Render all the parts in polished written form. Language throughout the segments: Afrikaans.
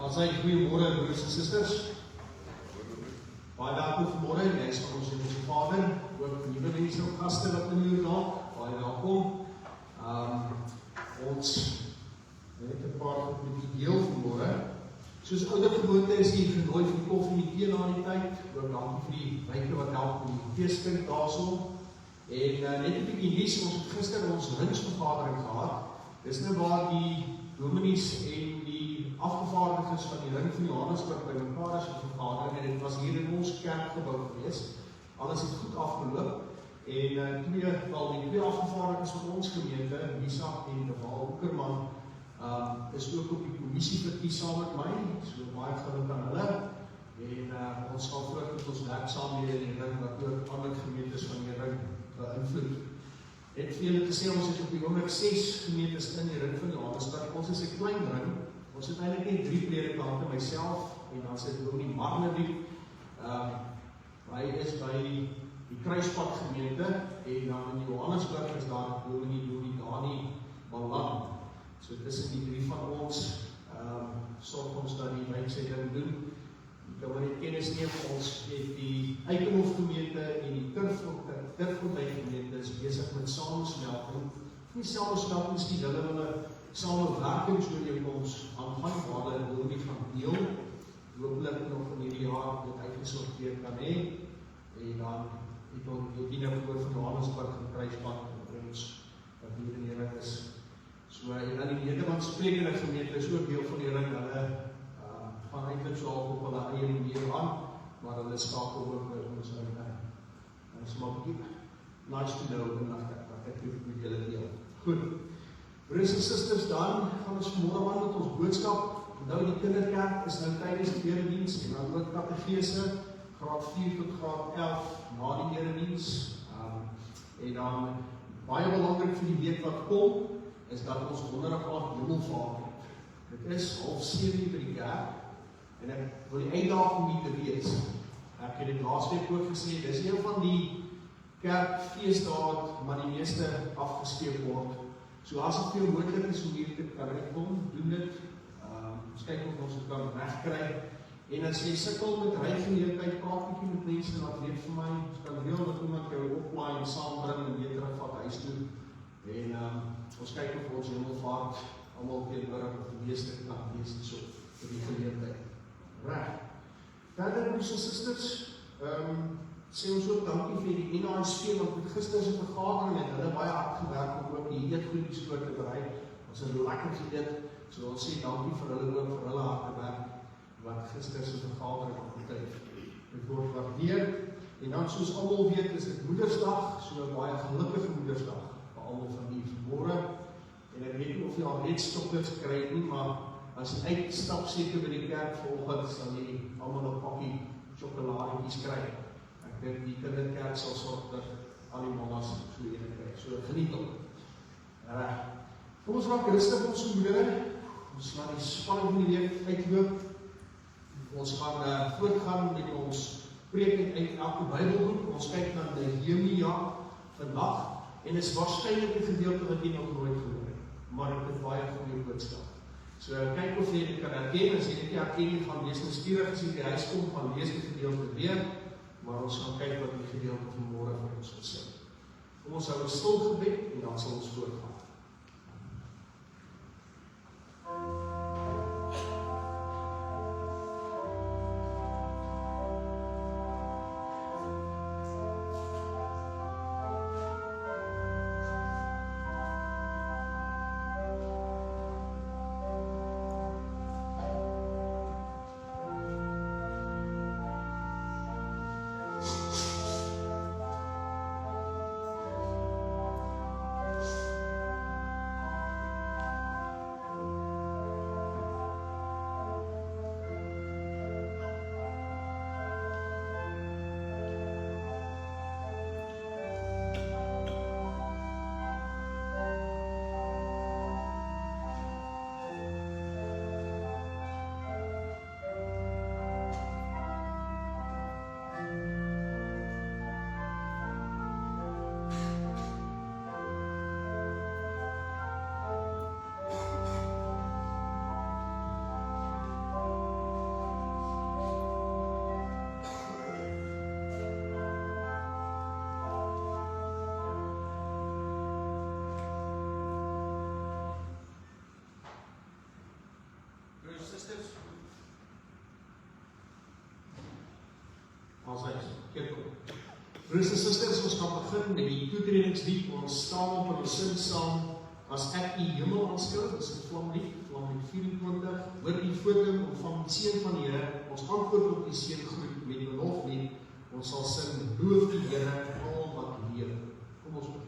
Goeiemôre broers en susters. Baie welkom vanmôre. Jy is van ons Hemelse Vader. Ook nuwe mense en gaste wat in die dag. Baie welkom. Ons het 'n paar goed met die deel vanmôre. Soos ouer gewoonte is hier genooi vir koffie en tee na die tyd. Ook dankie vir die wyke wat help met die teeskink daarso. En net 'n bietjie nuus, ons het gister ons ringsvergadering gehad. Dis nou waar die dominees en die afgevaardigdes van die ring van Johannesburg by mekaar is vergadering, en dit was hier in ons kerkgebou gewees. Alles het goed afgeloop, en die twee afgevaardigdes van ons gemeente, Lisa en Deval Oekerman, is ook op die kommissie verkies saam met my, so baie geluk aan hulle, en ons sal voort met ons werk saam hier in die ring, wat ook ander gemeentes van die ring beïnvloed. Het vir julle gesê, ons het op die oomblik 6 gemeentes in die ring van Johannesburg. Ons is 'n klein ring. Ons het eintlik net 3 predikante, myself, en dan sit Dominee Marnediek. Hy is by die Kruispad gemeente, en dan in Johannesburg is daar Dominee Dani Balan. So tussen die 3 van ons, sorg ons dat die wyksending doen. Ek kan maar net kennis neem, ons het die Eikenhof gemeente en die Turffontein gemeente is besig met samensmelting. Nie samensmelting, miskien hulle wil 'n samewerkingsooreenkoms aangaan, waar hulle Dominee gaan deel, hooplik nog in hierdie jaar dit uitgesorteer kan hê, en dan het ons die voor van Johannesburg en Kruispad en ons wat hier in die ring is. So, en dan die Nederlands-sprekende gemeente is ook deel van die ring, hulle gaan eintlik so op hulle eie manier aan, maar hulle skakel ook by ons ring. En is maar bietjie nice to know, en dat ek met julle deel. Goed, broers en susters, dan gaan ons vanmôre aan met ons boodskap. Nou die kinderkerk is nou tydens die erediens, en dan ook katedese, graad 4 tot graad 11, na die erediens. En dan, baie belangrik vir die week wat kom, is dat ons donderdag aand hemelvaart het. Dit is 6:30 by die kerk, en ek wil die uitdaging nie te wees. Ek het dit laasweek ook gesê, dis een van die kerkfeesdae, maar die meeste afgeskeep word. So as het veel moontlik is om hier te kan kom, doen dit. Ons kyk of ons het kan regkry. En as jy sukkel met rygeleentheid, praat bietjie met mense, wat weet vir my, ons kan heel dat iemand jou oplaai en saambring en weer terugvat huis toe. En ons kyk of ons hemelvaart almal teenoor of die meeste kan wees so vir die geleentheid. Reg. Verder, broers en susters, sê ons ook dankie vir die NASP, want met gister se vergadering het hulle baie hard gewerk om ook die eetgoedies voor te berei. Ons het lekker geëet, so ons sê dankie vir hulle ook vir hulle harde werk wat gister se vergadering betref. Dit word waardeer, en dan soos almal weet is dit Moedersdag, so 'n baie gelukkige Moedersdag vir almal van die vanmôre. En ek weet nie of jy al reeds chocolates gekry het nie, maar as jy uitstap seker by die kerk vanoggend, sal jy almal 'n pakkie sjokoladietjies kry. Ek dink die kinderkerk sal sorg dat al die mammas so ene kry. So geniet hom. Kom ons raak rustig ons moeder. Ons laat die spanning van die week uitloop. Ons gaan voortgaan met ons preek uit elke Bybelboek. Ons kyk na Nehemia vandag, en is waarskynlik 'n gedeelte wat jy nog nooit gehoor het, maar dit is baie goeie boodskap. So kyk of jy dit kan herken. As jy dit nie herken nie, gaan lees nuuskierig as jy by die huis kom, gaan lees die gedeelte weer, maar ons gaan kyk wat die gedeelte van môre vir ons gesê. Kom ons hou 'n stil gebed, en dan sal ons voortgaan. As hy is, keer kom. Broers en susters, ons gaan begin met die toetredingslied. Ons staan op en ons sing saam. As ek die hemel aanskou, dis 'n vlamlied, vlamlied 24, hoor die foto ontvang die seën van die Here, ons antwoord op die seëngroet met belofte, ons sal sing, loof die Here, al wat leef. Kom ons begin.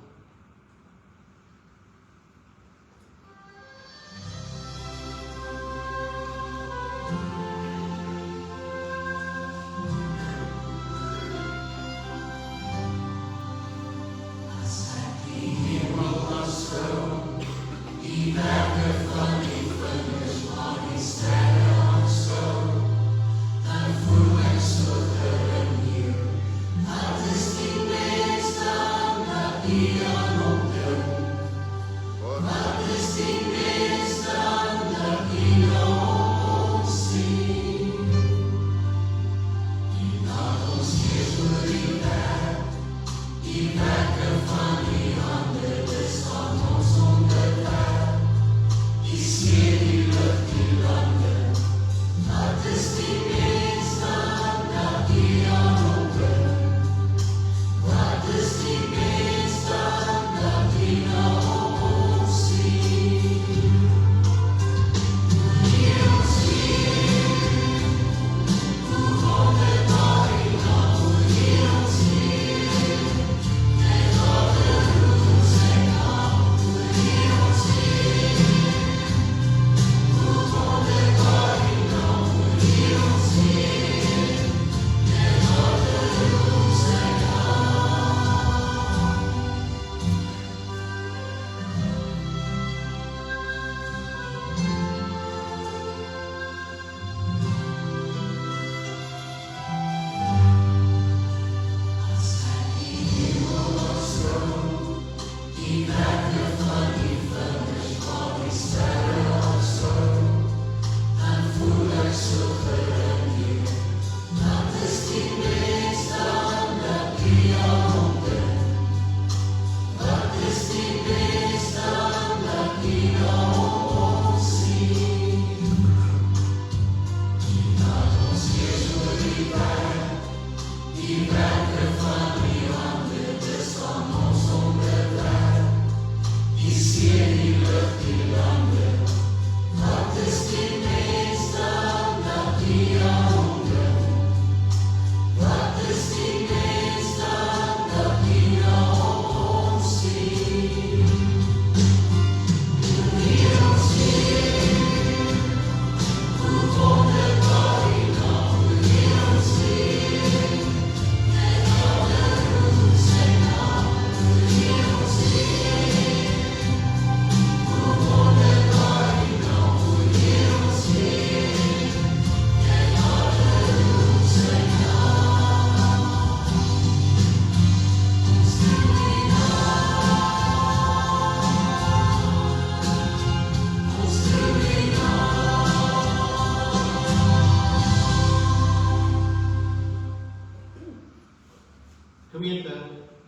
Gemeente,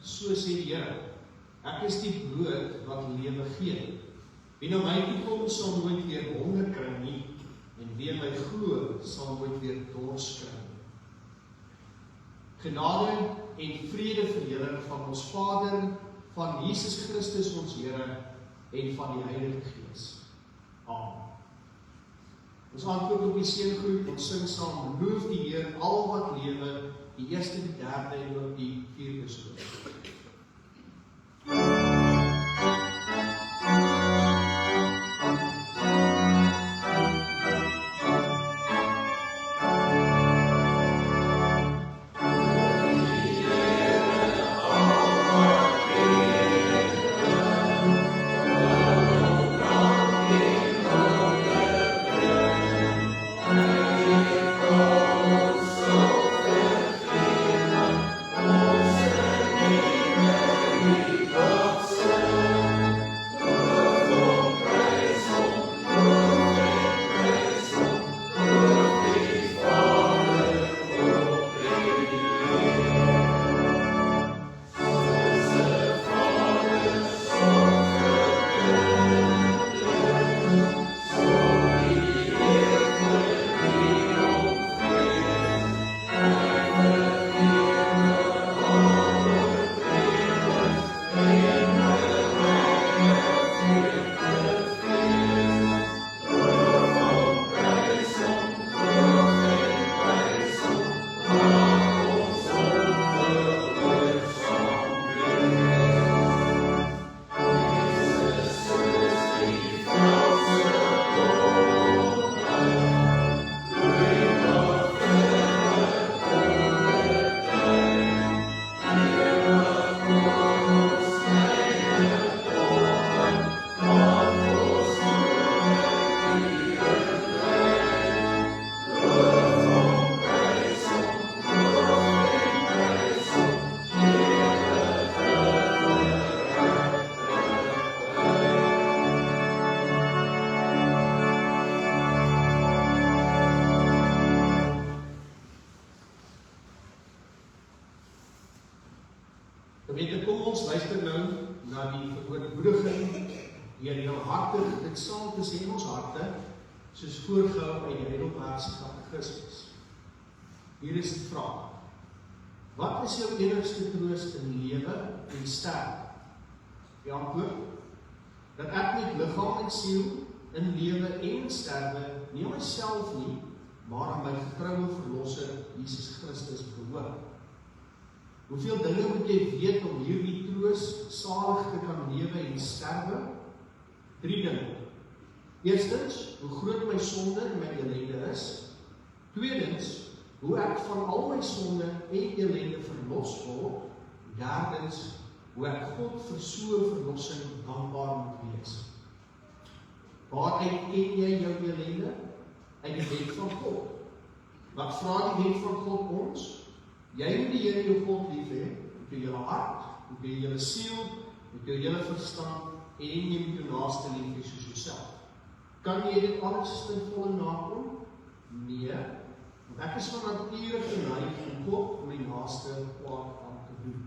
so sê die Here, ek is die brood wat lewe gee. Wie na my toe kom, sal nooit weer honger kry nie, en wie my glo, sal nooit weer dors kry. Genade en vrede vir julle van ons Vader, van Jesus Christus ons Here, en van die Heilige Gees. Amen. Ons antwoord op die seëngroet, ons sing saam, loof die Heer al wat lewe, die eerste, die derde en ook die vierde strook. Amen. Gemeente, kom ons luister nou na die verootmoediging deur jou harte, dit saam te sê in ons harte, soos voorgehou uit die Heidelbergse Katekismes. Hier is die vraag: wat is jou enigste troost in lewe en sterwe? Die antwoord: dat ek met liggaam en siel in lewe en sterwe nie aan myself nie, maar aan my getroue verlosser Jesus Christus behoort. Hoeveel dinge moet jy weet om hierdie troos salig te kan lewe en sterwe? 3 dinge. Eerstens, hoe groot my sonde en my ellende is. Tweedens, hoe ek van al my sonde en ellende verlos word. Derdens, hoe ek God vir so verlossing dankbaar moet wees. Waaruit ken jy jou ellende? Uit die wet van God. Wat vra die wet van God ons? Jy moet die Here jou God lief hê, met jou hele hart, met jou hele siel, met jou hele verstand, en jy moet jou naaste lief hê soos jouself. Kan jy dit alles ten volle nakom? Nee, want ek is van nature geneig om God my naaste kwaad aan te doen.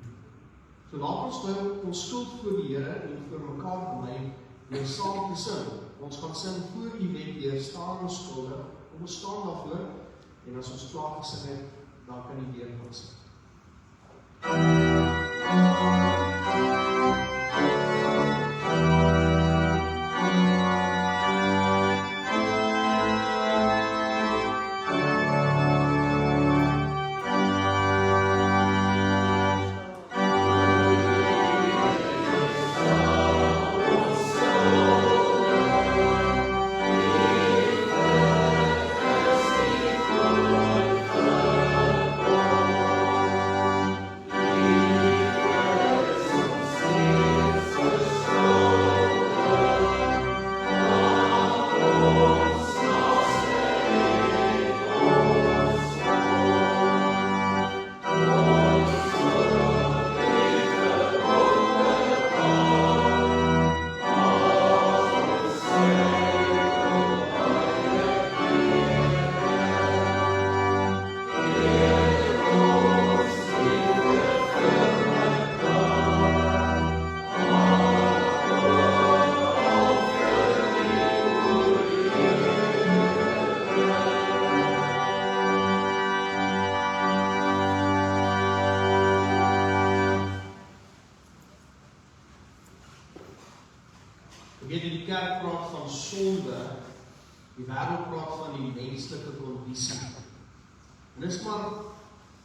So laat ons nou ons skuld voor die Here en voor mekaar bely deur saam te sing. Ons gaan sing voor die wet deur, staan ons skuldig, ons staan daarvoor, en as ons klaar gesing het, dan kan die weer gaan sing. Die kerk praat van sonde, die wêreld praat van die menslike kondisie. En dis maar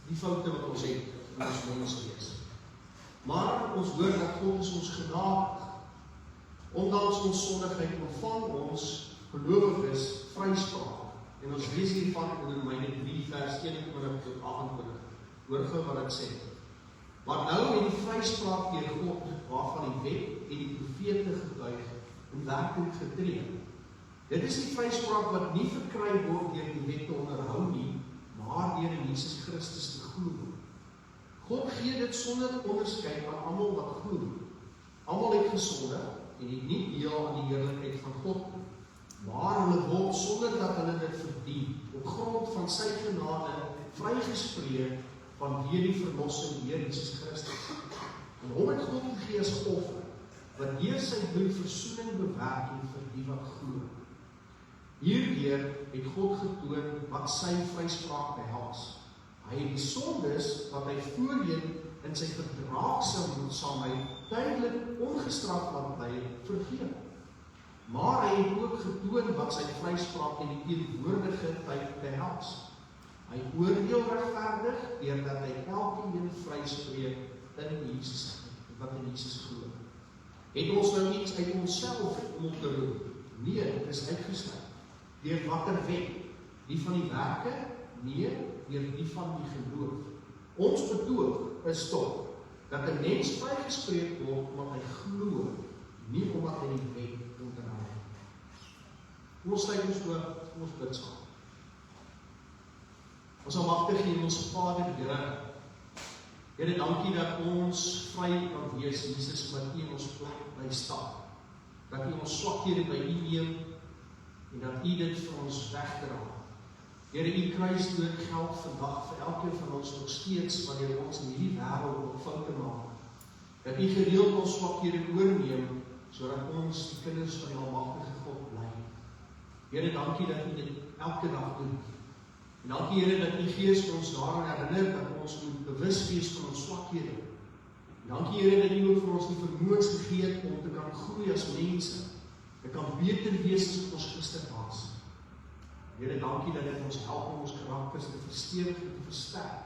die foute wat ons het in ons menswees. Maar ons hoor dat God is ons genadig, ondanks ons sondigheid, maar van ons gelowiges vryspraak. En ons lees hiervan in Romeine 3 vers 21 tot 28. Hoor gou wat dit sê. Maar nou het die vryspraak deur God, waarvan die wet en die profete getuig, in werking getree. Dit is die vryspraak wat nie verkry word deur die wet te onderhou nie, maar deur in Jesus Christus te glo. God gee dit sonder onderskeid aan almal wat glo. Almal het gesondig en het nie deel aan die heerlikheid van God nie, maar hulle word sonder dat hulle dit verdien, op grond van sy genade vrygespreek vanweë die verlossing deur Jesus Christus. En hom het God gegee as offer, wat deur sy bloed versoening bewerk het vir die wat glo. Hierdeur het God getoon wat sy vryspraak behels. Hy het die sondes wat hy voorheen in sy verdraagsaamheid tydelik ongestraf laat bly vergeef. Maar hy het ook getoon wat sy vryspraak in die teenwoordige tyd behels. Hy oordeel regverdig deurdat hy elkeen vryspreek in Jesus, wat in Jesus glo. Het ons nou iets uit onsself om op te roep? Nee, dit is uitgesluit. Deur watter wet? Die van die werke? Nee, deur die van die geloof. Ons betoog is tog dat 'n mens vrygespreek word omdat hy glo, nie omdat hy die wet onderhou het. Ons sluit ons oop, ons bid saam. Ons almagtige Hemelse Vader, Here, Here, dankie dat ons vry kan wees, Jesus, wat U in ons plek bly staan. Dat U ons swakhede by U neem en dat U dit vir ons wegdra. Here, U kruisdood geld vandag vir elkeen van ons nog steeds wanneer ons in hierdie wêreld nog foute maak. dat U gereeld ons swakhede oorneem, sodat ons die kinders van die Almagtige God bly. Here, dankie dat U dit elke dag doen. En dankie Here dat U Gees ons daaraan herinner dat ons moet bewus wees van ons swakhede. En dankie Here dat U ook vir ons die vermoëns gegee het om te kan groei as mense, te kan beter wees as ons gister was. Here, dankie dat dit ons help om ons karakters te verstewig en te versterk,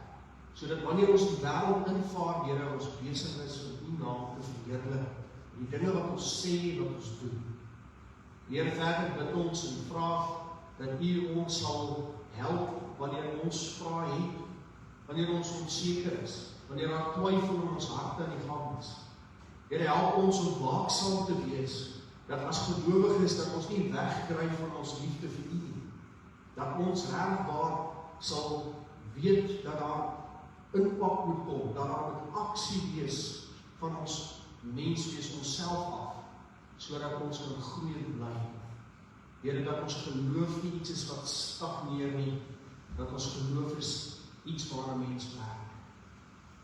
sodat wanneer ons die wêreld invaar, Here, ons besig is om U naam te verheerlik, die dinge wat ons sê, wat ons doen. Here, verder bid ons en vra dat U ons sal help wanneer ons vra het, wanneer ons onseker is, wanneer daar twyfel in ons harte aan die gang is. Here, help ons om waaksaam te wees, dat as gelowiges dat ons nie wegkry van ons liefde vir U nie, dat ons regbaar sal weet dat daar impak moet kom, dat daar moet aksie wees van ons menswees onsself af, sodat ons kan groei en bly. Here, dat ons geloof nie iets is wat stagneer nie, dat ons geloof is iets waar 'n mens werk.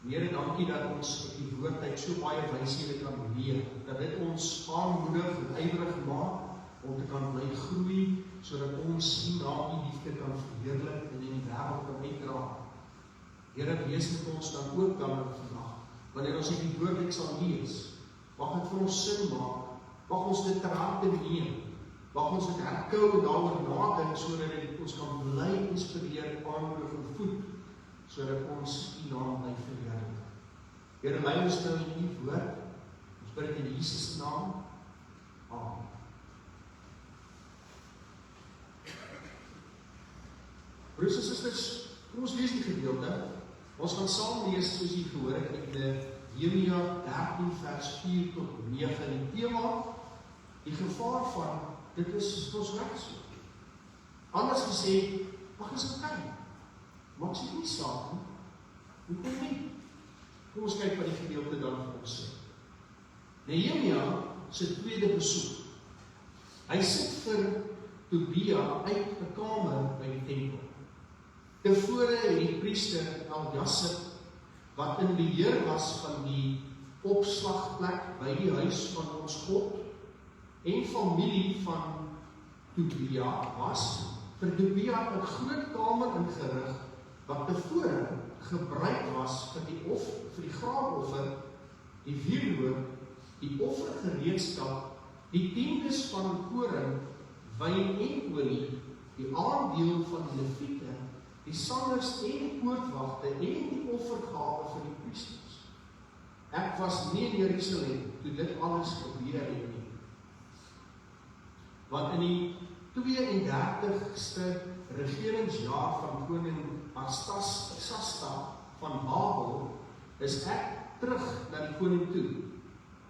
Here, dankie dat ons uit die woord uit so baie wyshede kan leer, dat dit ons aanmoedig en ywerig maak om te kan bly groei, sodat ons U naam, U liefde kan verheerlik en in die wêreld kan uitdra. Here, wees met ons dan ook dan vandag, wanneer ons die woord uit sal lees, mag dit vir ons sin maak, mag ons dit ter harte neem, mag ons dit herkou en daaroor nadink, sodat dit ons kan bly inspireer, aanmoedig en voed, sodat ons U naam bly verheerlik. Here, lei ons nou in U woord, ons bid dit in Jesus se naam. Amen. Broers en susters, kom ons lees die gedeelte. Ons gaan saam lees, soos jy gehoor het, uit Nehemia 13 vers 4 tot 9. En die tema, die gevaar van, dit is ons regsel. Anders gesê, mag is okay. Maak sy nie saak nie. Hoekom nie? Kom ons kyk wat die gedeelte dan vir ons sê. Nehemia se tweede besoek. Hy sit vir Tobia uit 'n kamer by die tempel. Tevore het die priester Eljasib, wat in beheer was van die opslagplek by die huis van ons God, en familie van Tobia was, vir Tobia 'n groot kamer ingerig, wat tevore gebruik was vir die graanoffer, die wierook, die offergereedskap, die tiendes van koring, wyn en olie, die aandeel van die leviete, die sangers en die poortwagte en die offergawe vir die priesters. Ek was nie in Jerusalem toe dit alles gebeur het nie. Want in die 32ste regeringsjaar van koning Artasasta van Babel is ek terug na die koning toe.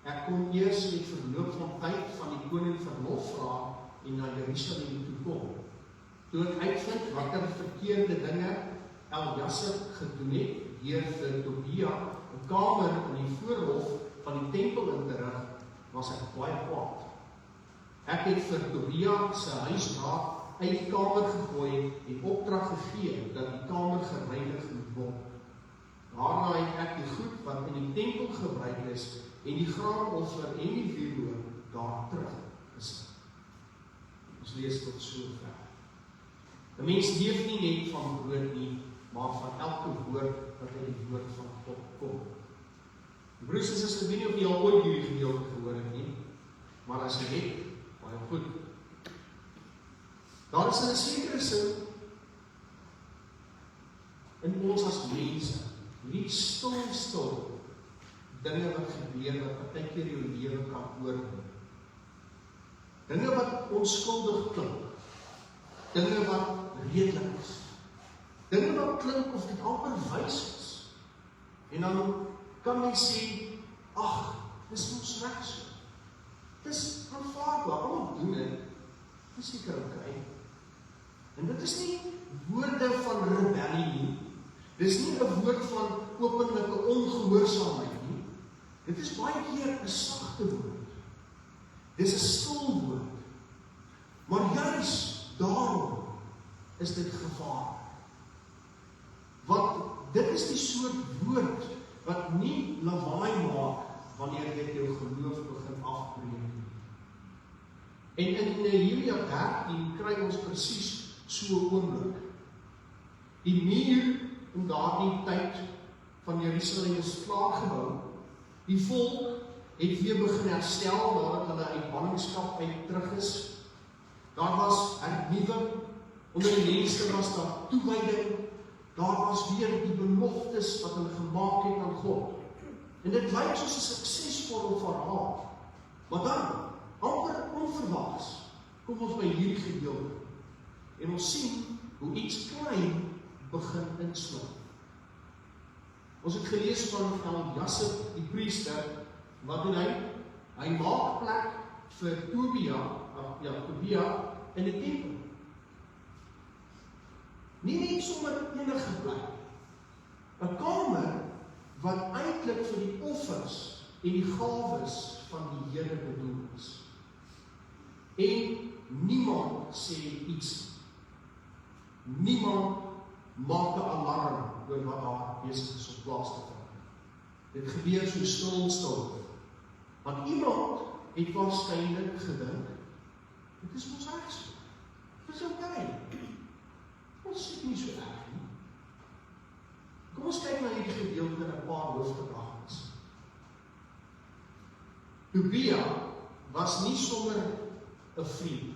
Ek kon eers met verloop van tyd van die koning verlof vra en na Jerusalem toe kom. Toe ek uitvind watter verkeerde dinge Eljasib gedoen het, deur vir Tobia 'n kamer in die voorhof van die tempel in te rig, was ek baie kwaad. Ek het vir Tobia se huisraad uit die kamer gegooi en opdrag gegee dat die kamer gereinig moet word. Daarna het ek die goed wat in die tempel gebruik is en die graanoffer en die wierook daar terug gesit. Ons lees tot sover. 'n Mens leef nie net van brood nie, maar van elke woord wat uit die woord van God kom. Broers en susters, ek weet nie of jy al ooit hierdie gedeelte gehoor het nie, maar as jy het, baie goed. Daar is in 'n sekere sin in ons as mense, nie stil dinge wat gebeur, wat partykeer jou lewe kan oorneem. Dinge wat onskuldig klink, dinge wat redelik is, dinge wat klink of dit amper wys is. En dan kan jy sê, ag, dis ons reg so. Dis aanvaarbaar, almal doen dit, dis seker okay. En dit is nie woorde van rebellie nie, dis nie 'n woord van openlike ongehoorsaamheid nie, dit is baie keer 'n sagte woord, dis 'n stil woord, maar juis daarom is dit gevaar. Want dit is die soort woord wat nie lawaai maak wanneer jy jou geloof begin afbreek. En in Nehemia 13 kry ons presies so 'n oomblik. Die muur in daardie tyd van Jerusalem is klaargebou. Die volk het weer begin herstel nadat hulle uit ballingskap uit terug is. Daar was hernuwing, onder die mense was daar toewyding, daar was weer die beloftes wat hulle gemaak het aan God. En dit lyk soos 'n suksesvolle verhaal. Maar dan, amper onverwags, kom ons by hierdie gedeelte. En ons sien hoe iets klein begin insluit. Ons het gelees van Eljasip, die priester, wat doen hy? Hy maak plek vir Tobia in die tempel. Nie net sommer enige plek. 'n Kamer wat eintlik vir die offers en die gawes van die Here bedoel is. En niemand sê iets. Niemand maak 'n alarm oor wat daar besig is om plaas te vind. Dit gebeur so stil. Want iemand het waarskynlik gedink, dit is ons reg so. Dit is oké. Ons sit nie so erg nie. Kom ons kyk na hierdie gedeelte in 'n paar hoofdgedagtes. Tobia was nie sommer 'n vriend.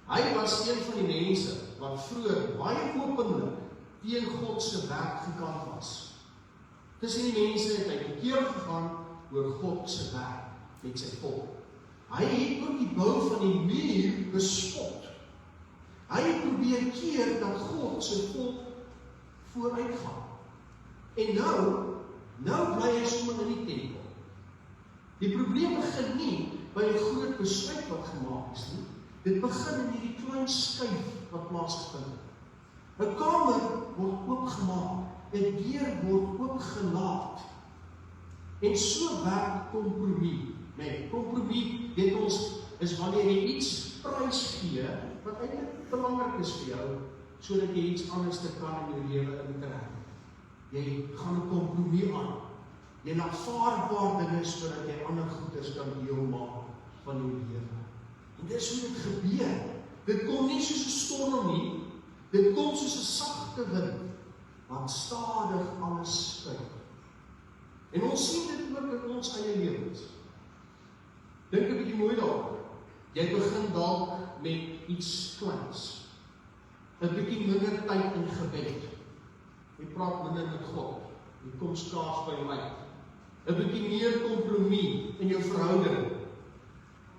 Hy was een van die mense wat vroeër baie openlik teen God se werk gekant was. Tussen die mense het hy tekeer gegaan oor God se werk met sy volk. Hy het ook die bou van die muur bespot. Hy het probeer keer dat God sy volk vooruit gaan. En nou bly hy sommer in die tempel. Die probleem begin nie by 'n groot besluit wat gemaak is nie. Dit begin in hierdie klein skuif wat plaasgevind het. 'n Kamer word oopgemaak, 'n deur word oopgelaat. En so werk kompromie. Nee, kompromie, weet ons, is wanneer jy iets prys gee wat eintlik belangrik is vir jou, sodat jy iets anders te kan in jou lewe intrek. Jy gaan 'n kompromie aan. Jy laat vaarbaar dinge sodat jy ander goeders kan deel maak van jou lewe. En dis hoe dit gebeur. Dit kom nie soos 'n storm nie. Dit kom soos 'n sagte wind wat stadig alles skuif. En ons sien dit ook in ons eie lewens. Dink 'n bietjie mooi daaroor. Jy begin dalk met iets kleins. 'n bietjie minder tyd in gebed. Jy praat minder met God. Jy kom skaars by my. 'n bietjie meer kompromie in jou verhouding.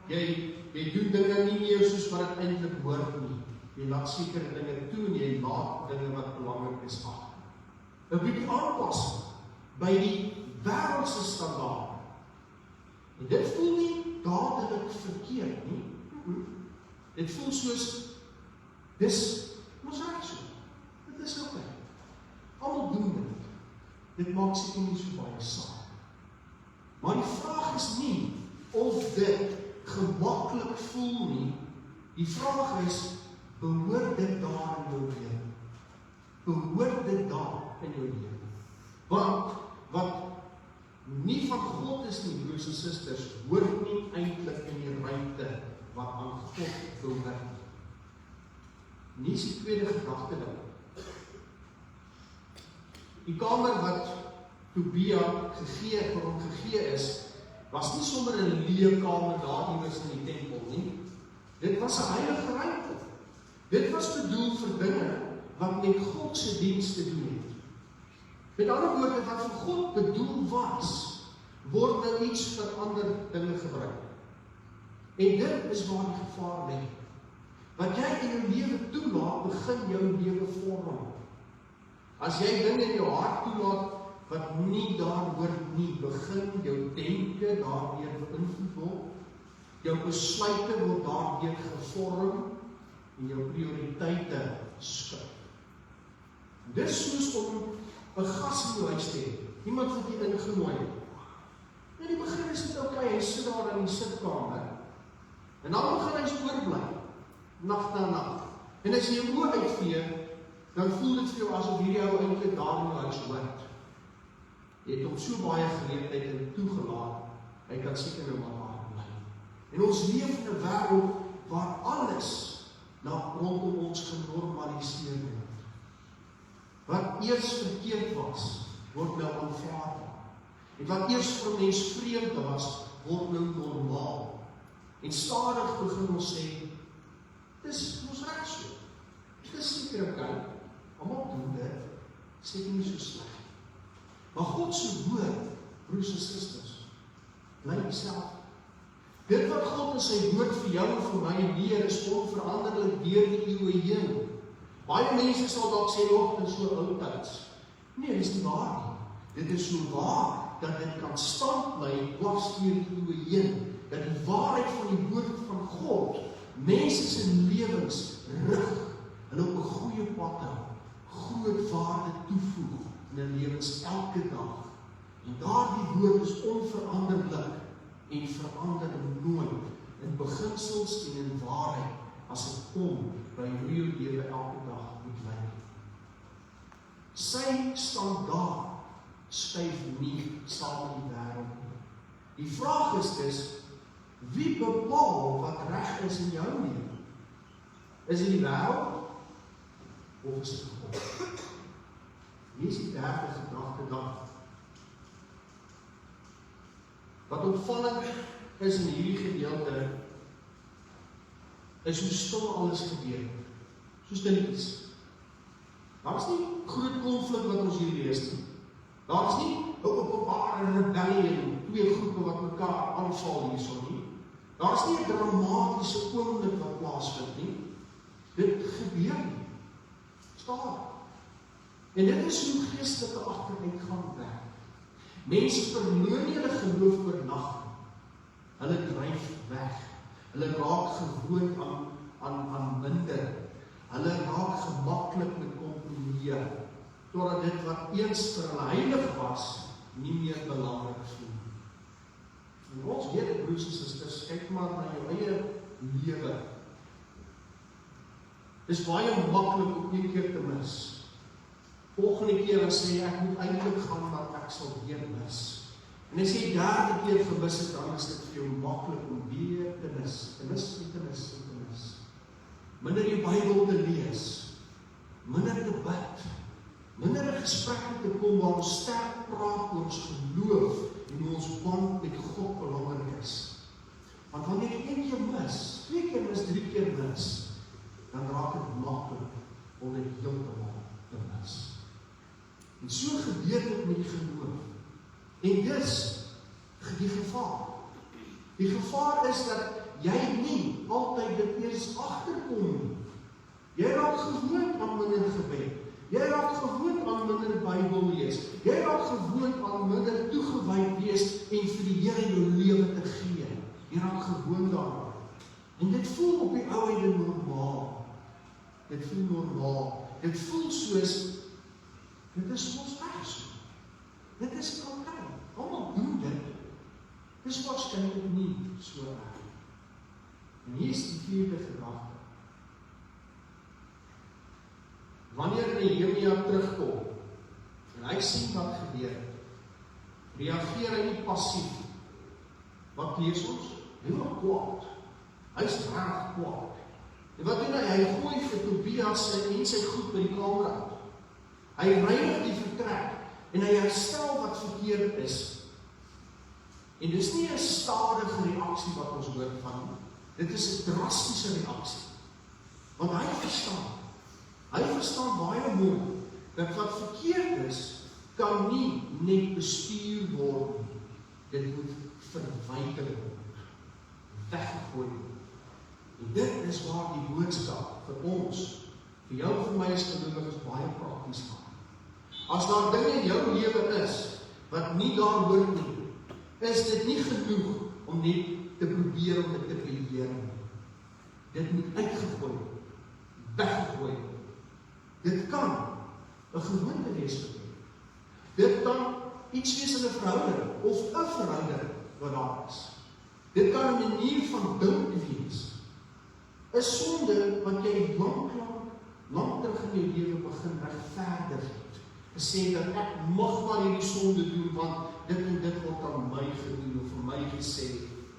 Jy doen dinge nie meer soos wat dit eintlik hoort nie. Jy laat sekere dinge toe en jy laat dinge wat belangrik is agter. 'n bietjie aanpassing by die wêreldse standaard. En dit voel nie dadelik verkeerd nie. Dit voel soos, dis ons reg so. Dit is oké. Almal doen dit. Dit maak seker nie so baie saak. Maar die vraag is nie of dit gemaklik voel nie. Die vraag is, behoort dit daar in jou lewe? Behoort dit daar in jou lewe? Want wat nie van God is nie, broers en susters, hoort nie eintlik in die ruimte wat aan God behoort. Nie is die tweede gedagte dan. Die kamer wat Tobia vir hom gegee is, was nie sommer 'n leë kamer daar iewers in die tempel nie. Dit was 'n heilige ruimte. Dit was bedoel vir dinge wat met God se diens te doen het. Met ander woorde, wat vir God bedoel was, word nou iets vir ander dinge gebruik. En dit is waar die gevaar lê. Wat jy in jou lewe toelaat, begin jou lewe vorm. As jy dinge in jou hart toelaat wat nie daar hoort nie, begin jou denke daardeur beïnvloed word. Jou besluite word daardeur gevorm en jou prioriteite skuif. Dis soos om 'n gas in jou huis te hê. Iemand wat jy ingenooi het. In die begin is dit oké, hy sit daar in die sitkamer. En dan begin hy oorbly, nag na nag. En as jy jou oë uitvee, dan voel dit vir jou asof hierdie ou eintlik daar in jou huis hoort. het hom so baie geleentheid en toegelaat, hy kan seker nou maar daar bly. En ons leef in 'n wêreld waar alles rondom ons genormaliseer word. Wat eers verkeerd was, word nou aanvaar. En wat eers vir mens vreemd was, word nou normaal. En stadig begin ons sê, dis ons reg so. Dis seker oké, almal doen dit, seker nie so sleg. Maar God se woord, broers en susters, bly dieselfde. Dit wat God in sy woord vir jou en vir my leer, is onveranderlik deur die eeue heen. Baie mense sal dalk sê, dit is so oudtyds. Nee, dis nie waar nie. Dit is so waar, dat dit kan stand bly dwars deur die eeue heen, dat die waarheid van die woord van God, mense se lewens rig, hulle op 'n goeie pad hou, groot waarde toevoeg in hulle lewens elke dag. En daardie woord is onveranderlik en verander nooit in beginsels en in waarheid as dit kom by hoe jou lewe elke dag moet lyk. Sy standaard skuif nie saam met die wêreld nie. Die vraag is dus, wie bepaal wat reg is in jou lewe? Is dit die wêreld of is dit God? Hier is die derde gedagte dan. Wat opvallend is in hierdie gedeelte, is hoe stil alles gebeur. So stilletjies. Daar is nie groot konflik wat ons hier lees nie. Daar is nie 'n openbare rebellie en twee groepe wat mekaar aanval hierso nie. Daar is nie 'n dramatiese oomblik wat plaasvind nie. Dit gebeur nie. Staar. En dit is hoe geestelike agteruitgang werk. Mense verloor nie hulle geloof oor nag. Hulle dryf weg. Hulle raak gewoond aan minder. Hulle raak gemaklik met kompromieë, totdat dit wat eens vir hulle heilig was, nie meer belangrik voel. En ons weet, broers en susters, kyk maar na jou eie lewe. Dis baie maklik om een keer te mis. Volgende keer as sê ek moet eintlik gaan, maar ek sal weer mis. En as jy derde keer gemis het, dan is dit vir jou maklik om weer te mis. Te mis. Minder die Bybel te lees, minder te bid, minder in gesprekke te kom waar ons sterk praat oor ons geloof en hoe ons band met God belangrik is. Want wanneer jy een keer mis, 2 keer mis, 3 keer mis, dan raak dit maklik om dit heeltemal te mis. En so gebeur dit met die geloof. En dis die gevaar. Die gevaar is dat jy nie altyd dit eers agterkom nie. Jy raak gewoond aan minder gebed. Jy raak gewoond aan minder Bybel lees. Jy raak gewoond aan minder toegewyd wees en vir die Here jou lewe te gee. Jy raak gewoond daaraan. En dit voel op die ou einde normaal. Dit voel normaal. Dit voel soos, dit is ons reg so. Dit is oké. Almal doen dit. Dis waarskynlik nie so reg. En hier is die vierde gedagte. Wanneer Nehemia terugkom, en hy sien wat gebeur, reageer hy nie passief. Wat lees ons? Hy word kwaad. Hy is reg kwaad. En wat doen hy? Hy gooi vir Tobias en sy goed by die kamer uit. Hy reinig die vertrek, en hy herstel wat verkeerd is. En dis nie 'n stadige reaksie wat ons hoor van nie. Dit is 'n drastiese reaksie. Want hy verstaan baie mooi, dat wat verkeerd is, kan nie net bestuur word nie. Dit moet verwyder word, weggegooi word. En dit is waar die boodskap vir ons, vir jou en vir my as gelowiges baie prakties gaan. As daar dinge in jou lewe is, wat nie daar hoort nie, is dit nie genoeg om net te probeer om dit te beheer nie. Dit moet uitgegooi word, weggegooi word. Dit kan 'n gewoonte wees vir jou. Dit kan iets wees in 'n verhouding, of 'n verhouding wat daar is. Dit kan 'n manier van dink wees. 'n Sonde wat jy lang terug in jou lewe begin regverdig het. gesê dat ek mag maar hierdie sonde doen, want dit en dit word aan my gedoen, of vir my gesê,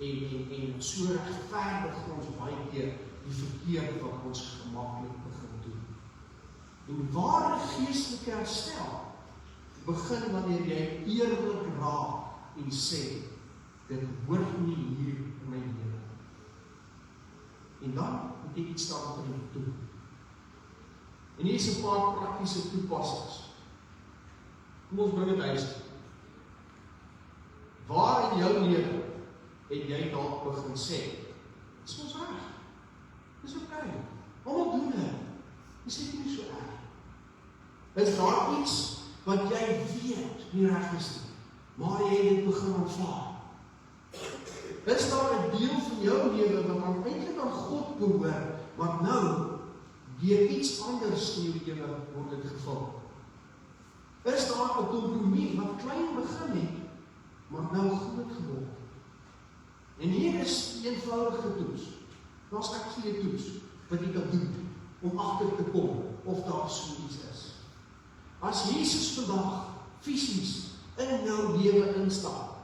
en so regverdig ons baie keer die verkeerd wat ons gemaklik begin doen. En ware geestelike herstel begin wanneer jy eerlik raak en sê, dit hoort nie hier in my lewe. En dan moet jy iets daarin doen. En hier is 'n paar praktiese toepassings. Kom ons bring dit huis toe. Waar in jou lewe het jy dalk begin sê, dis ons reg, dis oké, almal doen dit, dis nie so erg. Is daar iets wat jy weet nie reg is nie, maar jy het dit begin aanvaar? Is daar 'n deel van jou lewe wat eintlik aan God behoort, maar nou deur iets anders in jou lewe word dit gevul? Is daar 'n kompromie wat klein begin het, maar nou groot geword? En hier is die eenvoudige toets. Daar's ek vir jou toets wat jy kan doen om agter te kom of daar so iets is. As Jesus vandag fisies in jou lewe instap,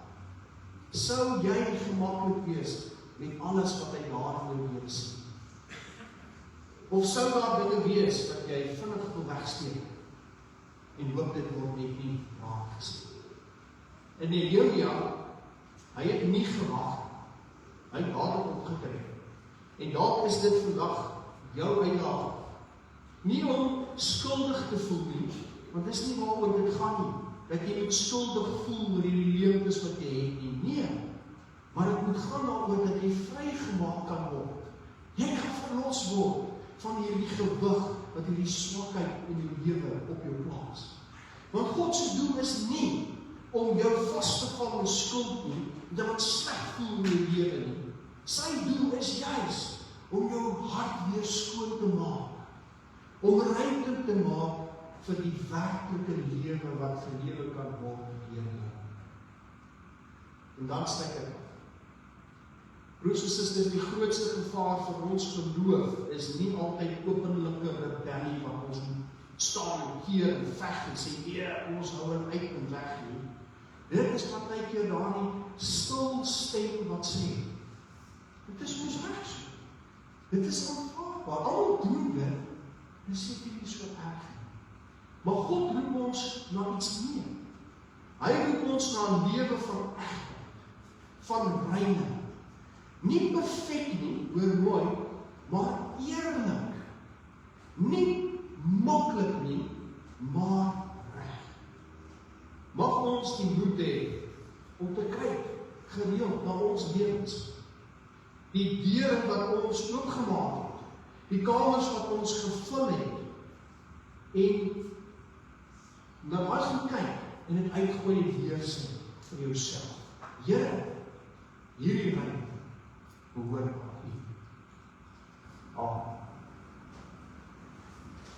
sou jy gemaklik wees met alles wat hy daar in jou lewe sien? Of sou daar dinge wees wat jy vinnig wil wegsteek en hoop dit word net nie raak gesien? En Nehemia, hy het nie gewag, hy het dadelik opgetree. En dalk is dit vandag jou uitdaging. Nie om skuldig te voel nie, want dis nie waaroor dit gaan nie, dat jy moet skuldig voel oor die leemtes wat jy het nie. Nee, maar dit moet gaan daaroor dat jy vrygemaak kan word. Jy gaan verlos word van hierdie gewig wat hierdie swakheid in jou lewe op jou plaas. Want God se doel is nie om jou vas te val in skuld nie, dat wat sleg voel in jou lewe nie. Sy doel is juis om jou hart weer skoon te maak, om ruimte te maak vir die werklike lewe wat gelewe kan word deur jou. En dan sluit ek af. Broers en susters, die grootste gevaar vir ons geloof is nie altyd openlike rebellie wat ons staan en keer en veg en sê, nee, ons hou het uit en weg nie. Dit is partykeer daardie stil stem wat sê, dit is ons reg so. Dit is aanvaarbaar. Almal doen dit, dit sê nie so erg nie. Maar God roep ons na iets meer. Hy roep ons na 'n lewe van egtheid, van reine. Nie perfek nie, hoor mooi, maar eerlik. Nie maklik nie, maar reg. Mag ons die moed hê om te kyk gereeld na ons lewens. Die deure wat ons oopgemaak het, die kamers wat ons gevul het, en na wat gaan kyk en dit uitgooi en weersê vir jouself. Here, hierdie ruimte behoort aan U. Amen.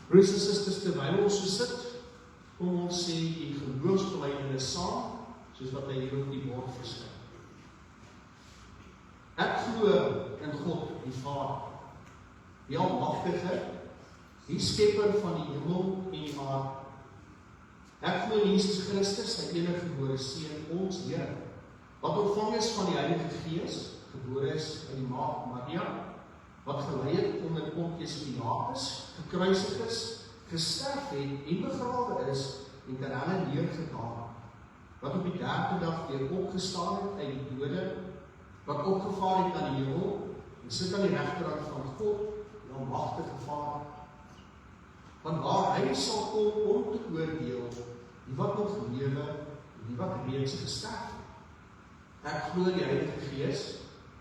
Broers en susters, terwyl ons so sit, kom ons sê die geloofsbelijdenis saam, soos wat hy hier op die bord verskyn. Ek glo in God, die Vader, die Almagtige, die skepper van die hemel en die aarde. Ek glo in Jesus Christus, sy enige gebore Seun, ons Here, wat ontvang is van die Heilige Gees, gebore is in die maagd Maria, wat gelei het onder Pontius Pilatus, gekruisig is, gesterf het en begrawe is en ter helle neergedaal, wat op die 3de dag weer opgestaan het uit die dode, wat opgevaar het aan die hemel en sit aan die regterhand van God, die Almagtige Vader. Want waar hy sal kom om te oordeel die wat nog lewe en die wat reeds gesterf het. Ek glo die Heilige Gees,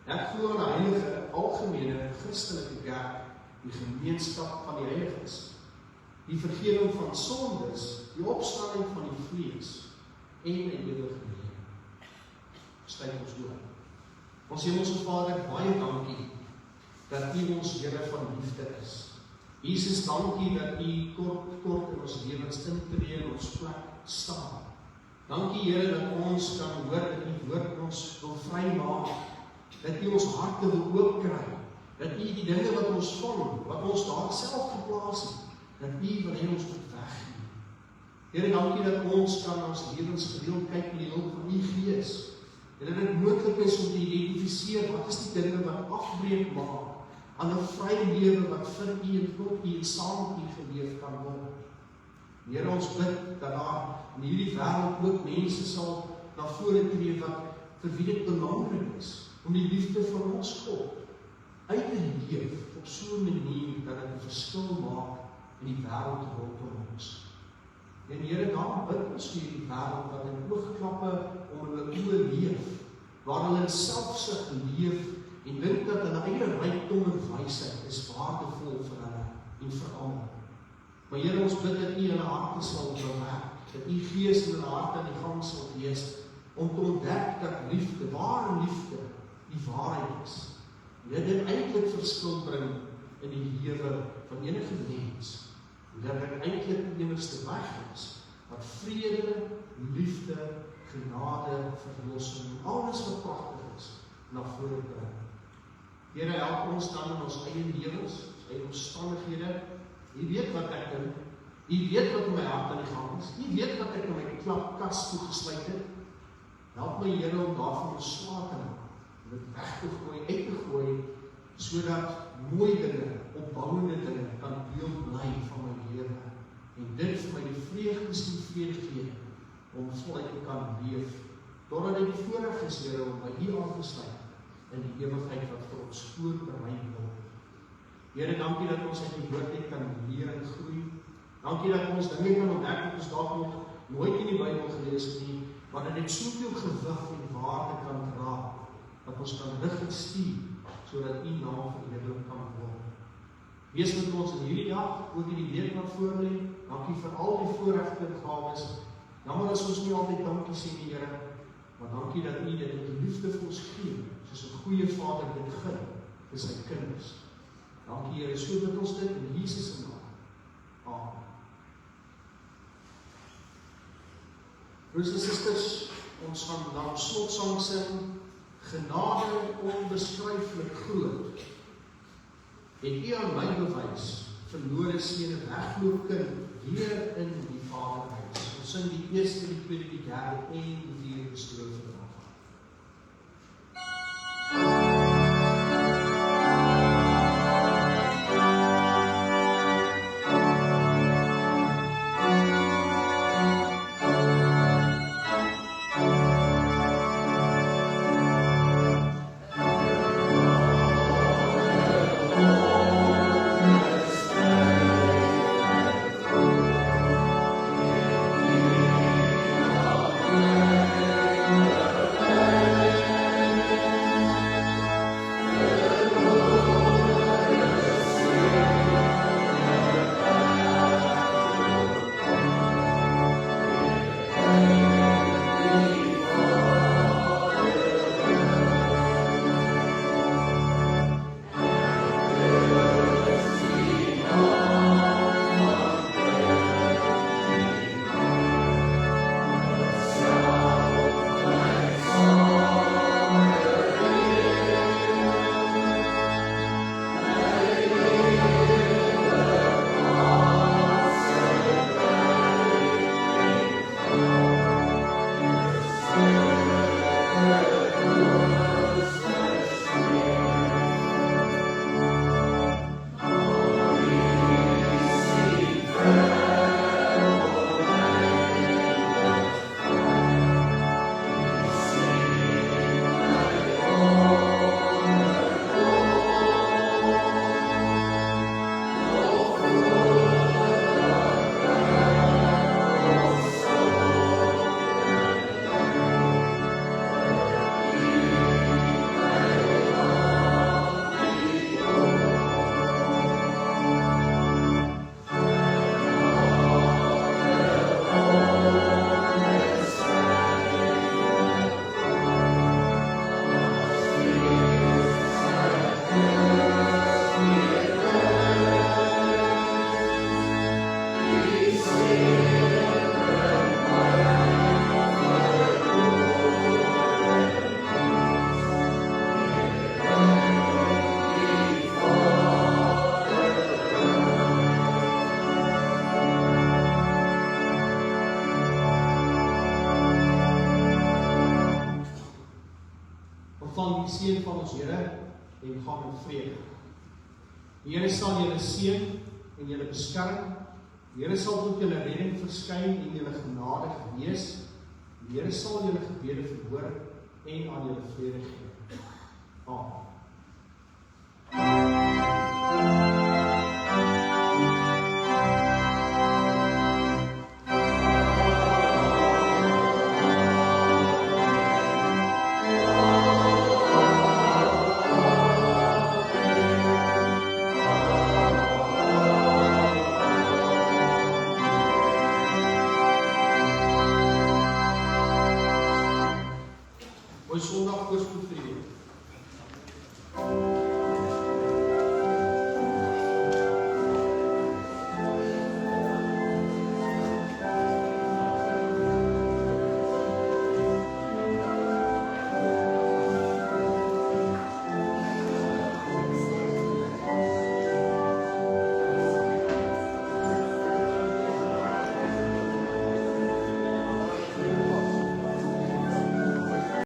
ek glo in 'n heilige algemene Christelike kerk, die gemeenskap van die heiliges, die vergifnis van sondes, die opstanding van die vlees en 'n ewige lewe. Sluit ons oor. Ons Hemelse Vader, baie dankie dat U ons Here van liefde is. Jesus, dankie dat U kort in ons lewens intree en ons plek staan. Dankie Here dat ons kan hoor dat U woord ons wil vrymaak, dat U ons harte wil oopkry, dat U die dinge wat ons vang, wat ons daar self geplaas het, dat U wil hê ons moet weggee. Here, dankie dat ons kan ons lewens gereeld kyk met die hulp van die Gees. En dat dit moontlik is om te identifiseer wat is die dinge wat afbreek maak aan 'n vrye lewe wat vir U en tot U en saam met U geleef kan word. Here, ons bid dat daar in hierdie wêreld ook mense sal na vore tree wat vir wie dit belangrik is om die liefde van ons God uit te leef op so 'n manier dat dit 'n verskil maak in die wêreld rondom ons. En Here, daarom bid ons vir die wêreld wat in oogklappe om hulle oë leef, waar hulle in selfsug leef en dink dat hulle eie rykdom en wysheid is waardevol vir hulle en vir almal. Maar Here, ons bid dat U in hulle harte sal bewerk, dat U Gees in hulle harte aan die gang sal wees, om te ontdek dat liefde, ware liefde, die waarheid is. En dit eintlik verskil bring in die lewe van enige mens. En dat dit eintlik die enigste weg is, wat vrede, liefde, genade, verlossing, alles wat pragtig is, na vore bring. Here, help ons dan in ons eie lewens, ons eie omstandighede. U weet wat ek dink, U weet wat in my hart aan die gang is, U weet wat ek in my klapkas toegesluit het. Help my, Here, om daarvan ontslae te maak, om dit weg te gooi, uit te gooi, sodat mooi dinge, opbouende dinge, kan deel bly van my lewe. En dit vir my die vrede gee, om voluit te kan leef, totdat dit die voorreg is, Here, om by U aan te sluit, in die ewigheid wat vir ons voorberei word. Here, dankie dat ons uit die woord net kan leer en groei. Dankie dat ons dinge kan ontdek wat ons dalk nog nooit in die Bybel gelees het nie, maar dat dit soveel gewig en waarde kan dra, dat ons kan rig en stuur, sodat U naam verheerlik kan word. Wees met ons in hierdie dag, ook in die week wat voor lê. Dankie vir al die voorregte en gawes. Jammer as ons nie altyd dankie sê nie, Here, maar dankie dat U dit in liefde vir ons gee, soos 'n goeie Vader dit gun vir sy kinders. Dankie, Here, so bid ons dit in Jesus se naam. Amen. Broers en susters, ons gaan dan slotsang sing, genade onbeskryflik groot. Het U aan my bewys, verlore seun en wegloop kind, weer in die Vaderhuis. Ons sing die eerste, die tweede, die derde en die vierde strofe. ontvang die seën van ons Here en gaan in vrede. Die Here sal julle seën en julle beskerm. Die Here sal tot julle redding verskyn en julle genadig wees. Die Here sal julle gebede verhoor en aan julle vrede gee. Amen.